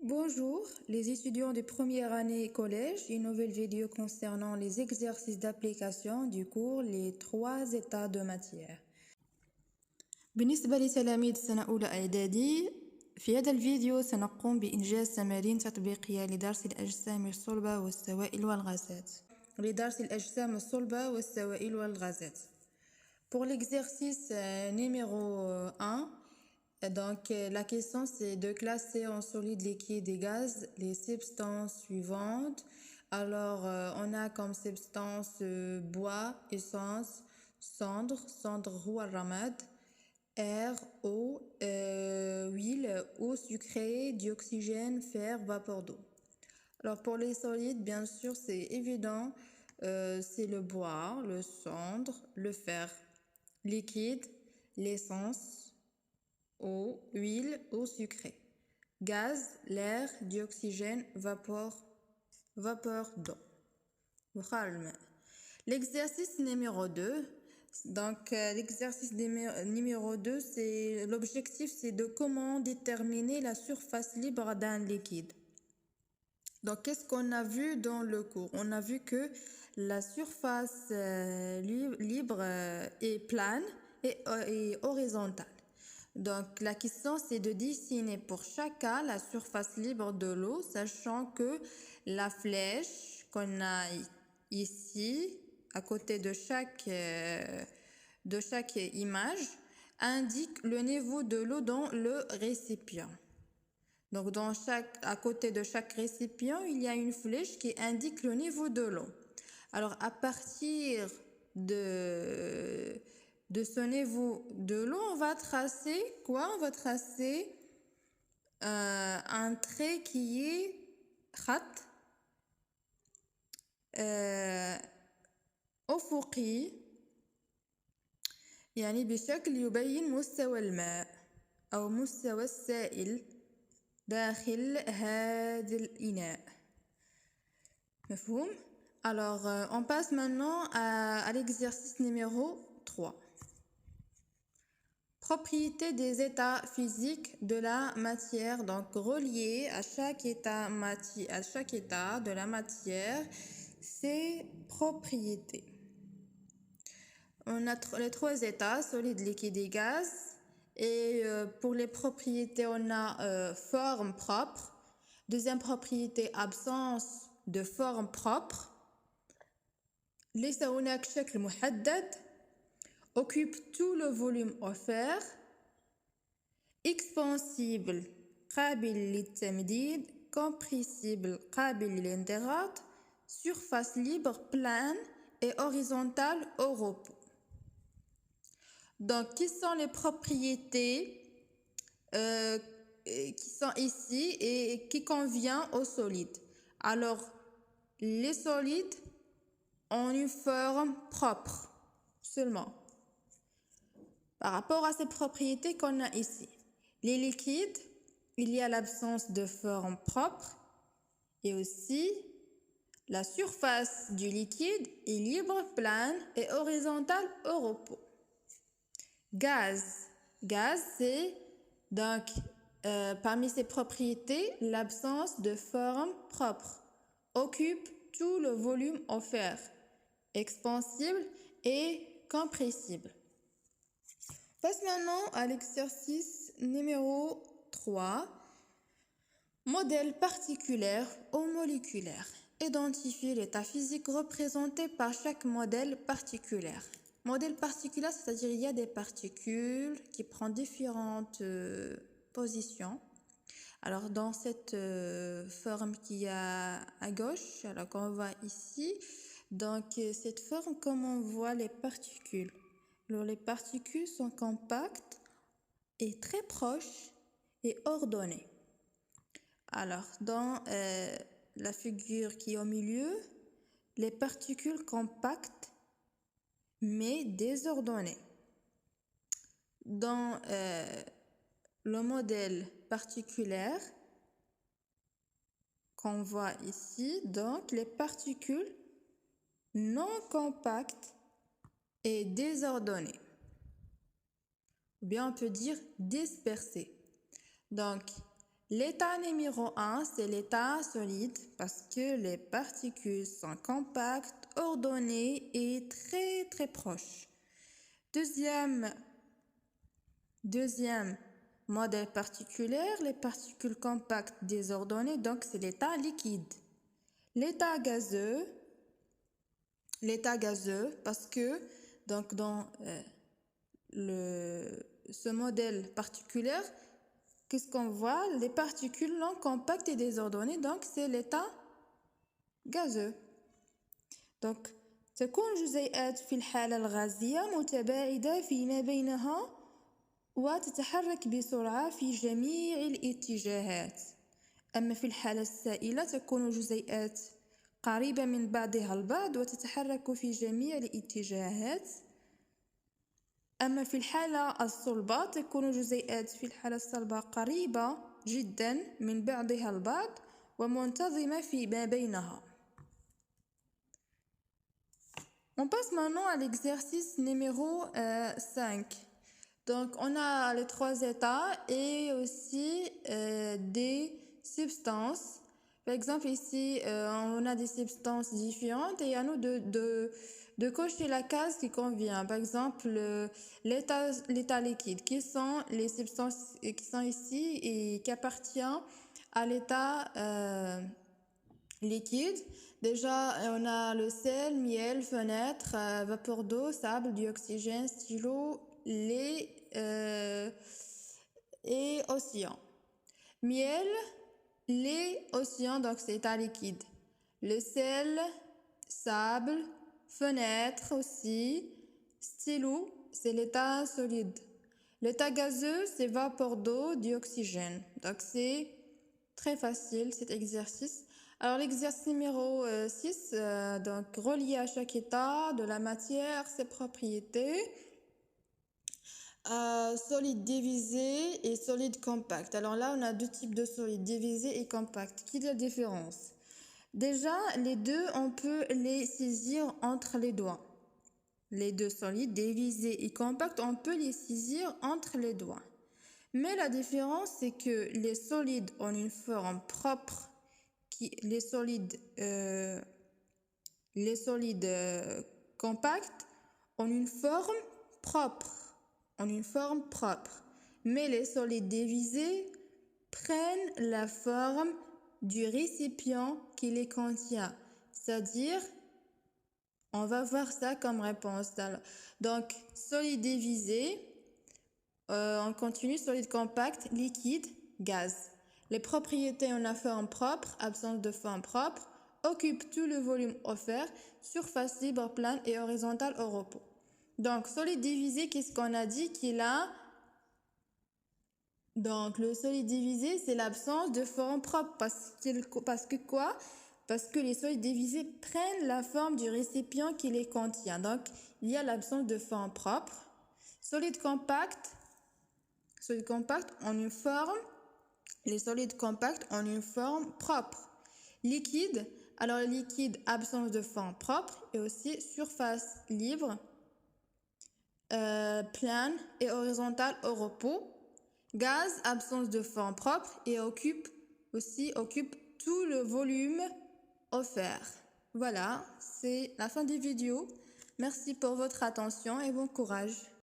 Bonjour, les étudiants de première année collège, une nouvelle vidéo concernant les exercices d'application du cours Les trois états de matière. بالنسبة لتلاميذ سنة أولى إعدادي، في هذا الفيديو سنقوم بإنجاز تمارين تطبيقية لدرس الأجسام الصلبة والسوائل والغازات. Pour l'exercice numéro 1, donc la question c'est de classer en solide, liquide et gaz les substances suivantes. Alors on a comme substance bois, essence, cendre ou ramad, air, eau, huile, eau sucrée, dioxygène, fer, vapeur d'eau. Alors pour les solides, bien sûr c'est évident, c'est le bois, le cendre, le fer. Liquide, l'essence, eau, huile, eau sucrée. Gaz, l'air, dioxygène, vapeur d'eau. L'exercice numéro 2. Donc l'exercice numéro 2, c'est l'objectif, c'est de comment déterminer la surface libre d'un liquide. Donc qu'est-ce qu'on a vu dans le cours? On a vu que la surface libre est plane et horizontale. Donc la question c'est de dessiner pour chaque cas la surface libre de l'eau, sachant que la flèche qu'on a ici à côté de chaque image indique le niveau de l'eau dans le récipient. Donc à côté de chaque récipient, il y a une flèche qui indique le niveau de l'eau. Alors à partir de ce niveau de l'eau, on va tracer quoi? On va tracer un trait qui est khat أفقي، يعني بشكل يبين مستوى الماء أو مستوى السائل داخل هذا الإناء. مفهوم؟ Alors on passe maintenant à l'exercice numéro 3. Propriété des états physiques de la matière, donc relié à chaque état de la matière, ses propriétés. On a les trois états, solide, liquide et gaz. Et pour les propriétés, on a forme propre. Deuxième propriété, absence de forme propre. ليس هناك شكل محدد. Occupe tout le volume offert. Expansible قابل للتمديد. Compressible قابل للانضغاط. Surface libre plane et horizontale au repos. Donc, qui sont les propriétés qui sont ici et qui conviennent aux solides? Alors, les solides ont une forme propre seulement. Par rapport à ces propriétés qu'on a ici. Les liquides, il y a l'absence de forme propre et aussi la surface du liquide est libre, plane et horizontale au repos. Gaz, c'est donc parmi ses propriétés l'absence de forme propre. Occupe tout le volume offert. Expansible et compressible. Passe maintenant à l'exercice numéro 3. Modèle particulaire ou moléculaire. Identifier l'état physique représenté par chaque modèle particulaire. Modèle particulaire, c'est-à-dire il y a des particules qui prennent différentes positions. Alors dans cette forme qui est à gauche, alors qu'on voit ici, donc cette forme, comme on voit les particules. Alors les particules sont compactes et très proches et ordonnées. Alors dans la figure qui est au milieu, les particules compactes mais désordonnées. Dans le modèle particulaire qu'on voit ici, donc les particules non compactes et désordonnées. Ou bien on peut dire dispersées. Donc L'état numéro 1, c'est l'état solide parce que les particules sont compactes, ordonnées et très proches. Deuxième modèle particulier, les particules compactes désordonnées, donc c'est l'état liquide. L'état gazeux, parce que donc dans ce modèle particulier, qu'est-ce qu'on voit? Les particules non compactes et désordonnées, donc c'est l'état gazeux. Donc تكون جزيئات في الحالة الغازية متباعدة فيما بينها وتتحرك بسرعة في جميع الاتجاهات. أما في الحالة السائلة تكون جزيئات قريبة من بعضها البعض وتتحرك في جميع الاتجاهات. أما في الحالة الصلبة تكون جزيئات في الحالة الصلبة قريبة جدا من بعضها البعض ومنتظمة فيما بينها. On passe maintenant à l'exercice numéro 5. Donc, on a les trois états et aussi des substances. Par exemple, ici, on a des substances différentes et à nous de cocher la case qui convient. Par exemple, l'état liquide, qui sont les substances qui sont ici et qui appartiennent à l'état liquide. Déjà, on a le sel, miel, fenêtre, vapeur d'eau, sable, dioxygène, stylo, lait et océan. Miel, lait, océan, donc c'est état liquide. Le sel, sable, fenêtre aussi, stylo, c'est l'état solide. L'état gazeux, c'est vapeur d'eau, dioxygène. Donc c'est très facile cet exercice. Alors l'exercice numéro 6, donc relié à chaque état de la matière, ses propriétés. Solide divisé et solide compact. Alors là, on a deux types de solides, divisé et compact. Quelle est la différence? Déjà, les deux, on peut les saisir entre les doigts. Les deux solides, divisé et compact, on peut les saisir entre les doigts. Mais la différence, c'est que les solides ont une forme propre. Les solides compacts ont une forme propre. Mais les solides divisés prennent la forme du récipient qui les contient. C'est-à-dire, on va voir ça comme réponse. Donc, solide divisé, on continue, solide compact, liquide, gaz. Les propriétés ont la forme propre, absence de forme propre, occupent tout le volume offert, surface libre, plane et horizontale au repos. Donc, solide divisé, qu'est-ce qu'on a dit qu'il a? Donc, le solide divisé, c'est l'absence de forme propre. Parce que quoi? Parce que les solides divisés prennent la forme du récipient qui les contient. Donc, il y a l'absence de forme propre. Solide compact en une forme. Les solides compacts ont une forme propre. Liquide, alors le liquide, absence de forme propre et aussi surface libre, plane et horizontale au repos. Gaz, absence de forme propre et occupe tout le volume offert. Voilà, c'est la fin des vidéos. Merci pour votre attention et bon courage.